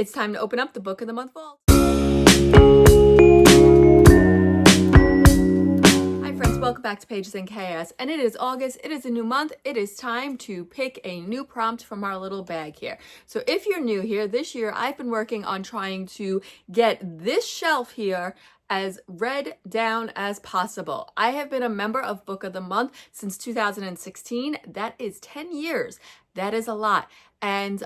It's time to open up the Book of the Month Vault. Hi friends, welcome back to Pages in Chaos. And it is August, it is a new month, it is time to pick a new prompt from our little bag here. So if you're new here, this year I've been working on trying to get this shelf here as read down as possible. I have been a member of Book of the Month since 2016. That is 10 years. That is a lot. And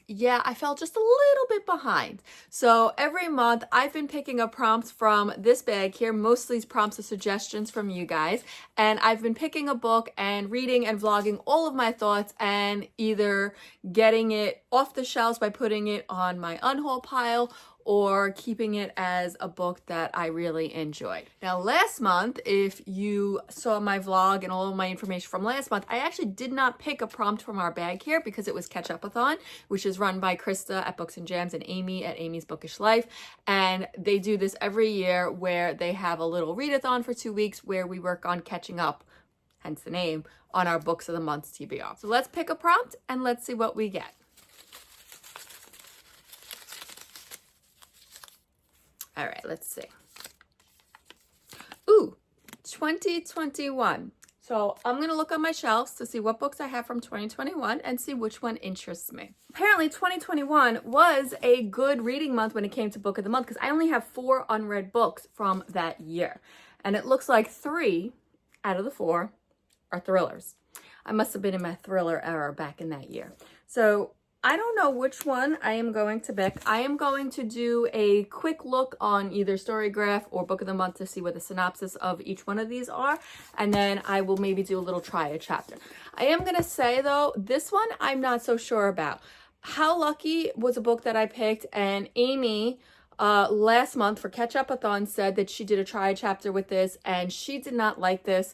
yeah, I fell just a little bit behind. So every month I've been picking up prompts from this bag here. Mostly prompts are suggestions from you guys. And I've been picking a book and reading and vlogging all of my thoughts and either getting it off the shelves by putting it on my unhaul pile or keeping it as a book that I really enjoyed. Now, last month, if you saw my vlog and all of my information from last month, I actually did not pick a prompt from our bag here because it was Catch-Up-a-thon, which is run by Krista at Books and Jams and Amy at Amy's Bookish Life. And they do this every year where they have a little readathon for 2 weeks where we work on catching up, hence the name, on our Books of the Month TBR. So let's pick a prompt and let's see what we get. All right, let's see. Ooh, 2021. So I'm going to look on my shelves to see what books I have from 2021 and see which one interests me. Apparently 2021 was a good reading month when it came to Book of the Month because I only have 4 unread books from that year. And it looks like 3 out of the 4 are thrillers. I must have been in my thriller era back in that year. So I don't know which one I am going to pick. I am going to do a quick look on either Storygraph or Book of the Month to see what the synopsis of each one of these are. And then I will maybe do a little try a chapter. I am going to say though, this one I'm not so sure about. How Lucky was a book that I picked, and Amy last month for Catch-Up-a-thon said that she did a try a chapter with this and she did not like this.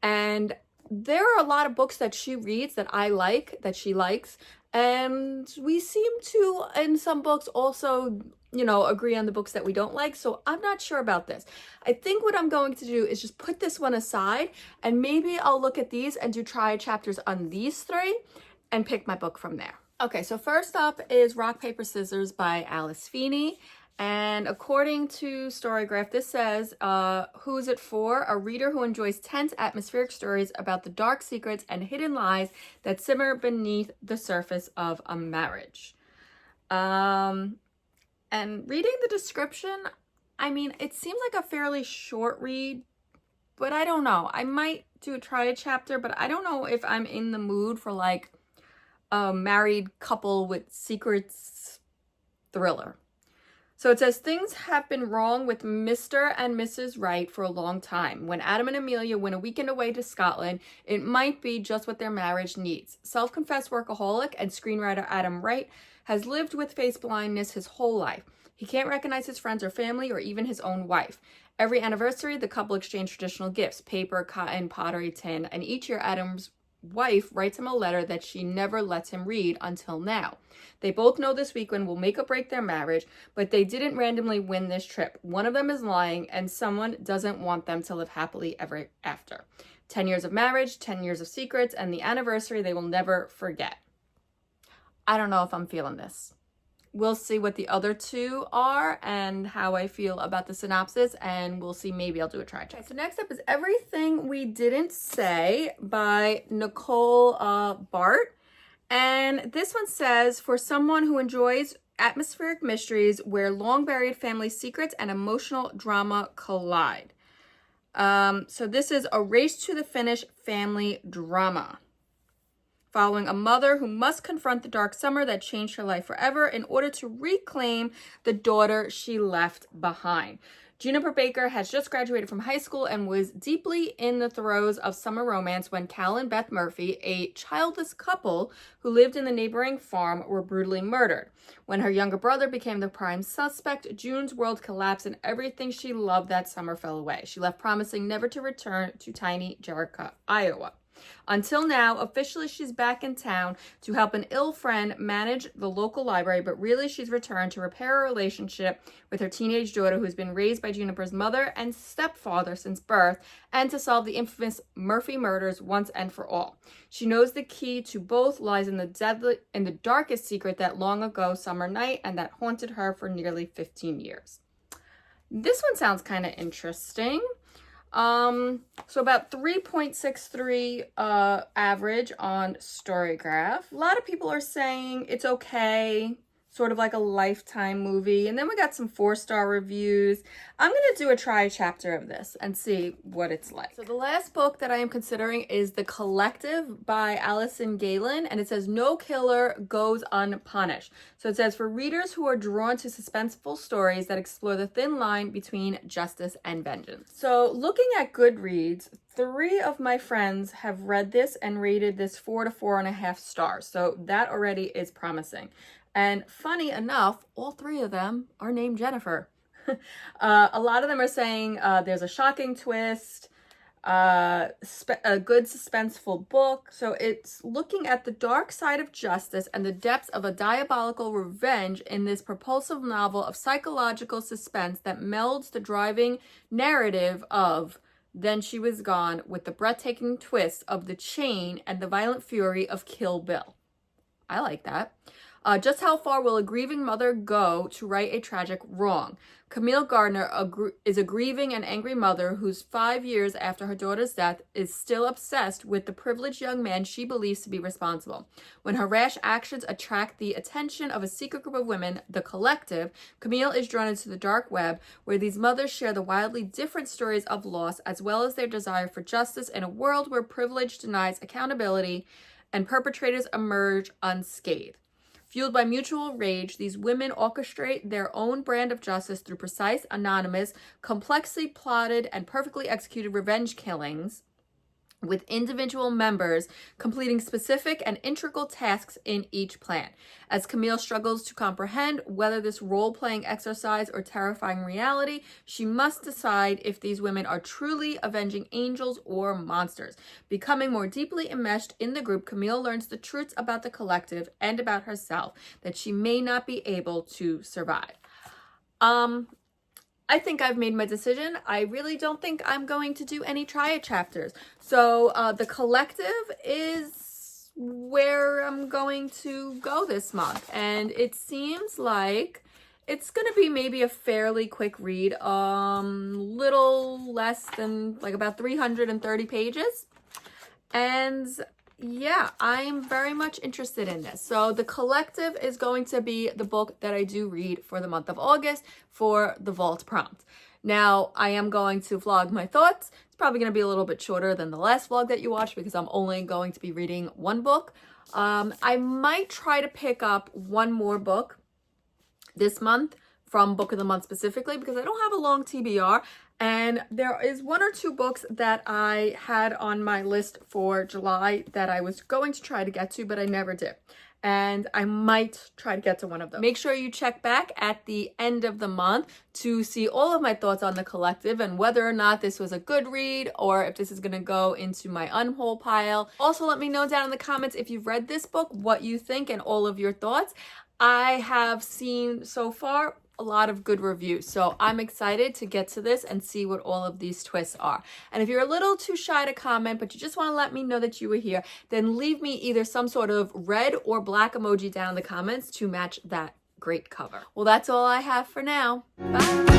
And there are a lot of books that she reads that I like, that she likes. And we seem to, in some books, also, agree on the books that we don't like. So I'm not sure about this. I think what I'm going to do is just put this one aside and maybe I'll look at these and do try chapters on these 3 and pick my book from there. Okay, so first up is Rock, Paper, Scissors by Alice Feeney. And according to Storygraph, this says, who is it for? A reader who enjoys tense, atmospheric stories about the dark secrets and hidden lies that simmer beneath the surface of a marriage. And reading the description, I mean, it seems like a fairly short read, but I don't know. I might try a chapter, but I don't know if I'm in the mood for like a married couple with secrets thriller. So it says, things have been wrong with Mr. and Mrs. Wright for a long time. When Adam and Amelia went a weekend away to Scotland, it might be just what their marriage needs. Self-confessed workaholic and screenwriter Adam Wright has lived with face blindness his whole life. He can't recognize his friends or family or even his own wife. Every anniversary, the couple exchange traditional gifts, paper, cotton, pottery, tin, and each year Adam's wife writes him a letter that she never lets him read until now. They both know this weekend will make or break their marriage, but they didn't randomly win this trip. One of them is lying, and someone doesn't want them to live happily ever after. 10 years of marriage, 10 years of secrets, and the anniversary they will never forget. I don't know if I'm feeling this. We'll see what the other 2 are and how I feel about the synopsis, and we'll see. Maybe I'll do a try. Okay, so next up is Everything We Didn't Say by Nicole Bart. And this one says, for someone who enjoys atmospheric mysteries where long-buried family secrets and emotional drama collide. So this is a race to the finish family drama, following a mother who must confront the dark summer that changed her life forever in order to reclaim the daughter she left behind. Juniper Baker has just graduated from high school and was deeply in the throes of summer romance when Cal and Beth Murphy, a childless couple who lived in the neighboring farm, were brutally murdered. When her younger brother became the prime suspect, June's world collapsed and everything she loved that summer fell away. She left promising never to return to tiny Jericho, Iowa. Until now, officially she's back in town to help an ill friend manage the local library, but really she's returned to repair a relationship with her teenage daughter who's been raised by Juniper's mother and stepfather since birth, and to solve the infamous Murphy murders once and for all. She knows the key to both lies in the darkest secret that long ago summer night and that haunted her for nearly 15 years. This one sounds kind of interesting. So about 3.63 average on Storygraph. A lot of people are saying it's okay, sort of like a Lifetime movie. And then we got some 4-star reviews. I'm going to do a try chapter of this and see what it's like. So the last book that I am considering is The Collective by Allison Galen, and it says no killer goes unpunished. So it says for readers who are drawn to suspenseful stories that explore the thin line between justice and vengeance. So looking at Goodreads, 3 of my friends have read this and rated this 4 to 4.5 stars. So that already is promising. And funny enough, all 3 of them are named Jennifer. A lot of them are saying there's a shocking twist, a good suspenseful book. So it's looking at the dark side of justice and the depths of a diabolical revenge in this propulsive novel of psychological suspense that melds the driving narrative of Then She Was Gone with the breathtaking twist of The Chain and the violent fury of Kill Bill. I like that. Just how far will a grieving mother go to right a tragic wrong? Camille Gardner is a grieving and angry mother whose 5 years after her daughter's death is still obsessed with the privileged young man she believes to be responsible. When her rash actions attract the attention of a secret group of women, the Collective, Camille is drawn into the dark web where these mothers share the wildly different stories of loss as well as their desire for justice in a world where privilege denies accountability and perpetrators emerge unscathed. Fueled by mutual rage, these women orchestrate their own brand of justice through precise, anonymous, complexly plotted, and perfectly executed revenge killings, with individual members completing specific and integral tasks in each plan. As Camille struggles to comprehend whether this role-playing exercise or terrifying reality, she must decide if these women are truly avenging angels or monsters. Becoming more deeply enmeshed in the group, Camille learns the truths about the Collective and about herself that she may not be able to survive. I think I've made my decision. I really don't think I'm going to do any try-it chapters. So The Collective is where I'm going to go this month. And it seems like it's going to be maybe a fairly quick read. Little less than like about 330 pages. And yeah, I'm very much interested in this. So The Collective is going to be the book that I do read for the month of August for the Vault prompt. Now, I am going to vlog my thoughts. It's probably going to be a little bit shorter than the last vlog that you watched because I'm only going to be reading one book. I might try to pick up one more book this month from Book of the Month specifically because I don't have a long TBR. And there is 1 or 2 books that I had on my list for July that I was going to try to get to, but I never did. And I might try to get to one of them. Make sure you check back at the end of the month to see all of my thoughts on The Collective and whether or not this was a good read or if this is going to go into my unhaul pile. Also, let me know down in the comments if you've read this book, what you think and all of your thoughts. I have seen so far a lot of good reviews. So I'm excited to get to this and see what all of these twists are. And if you're a little too shy to comment, but you just want to let me know that you were here, then leave me either some sort of red or black emoji down in the comments to match that great cover. Well, that's all I have for now. Bye.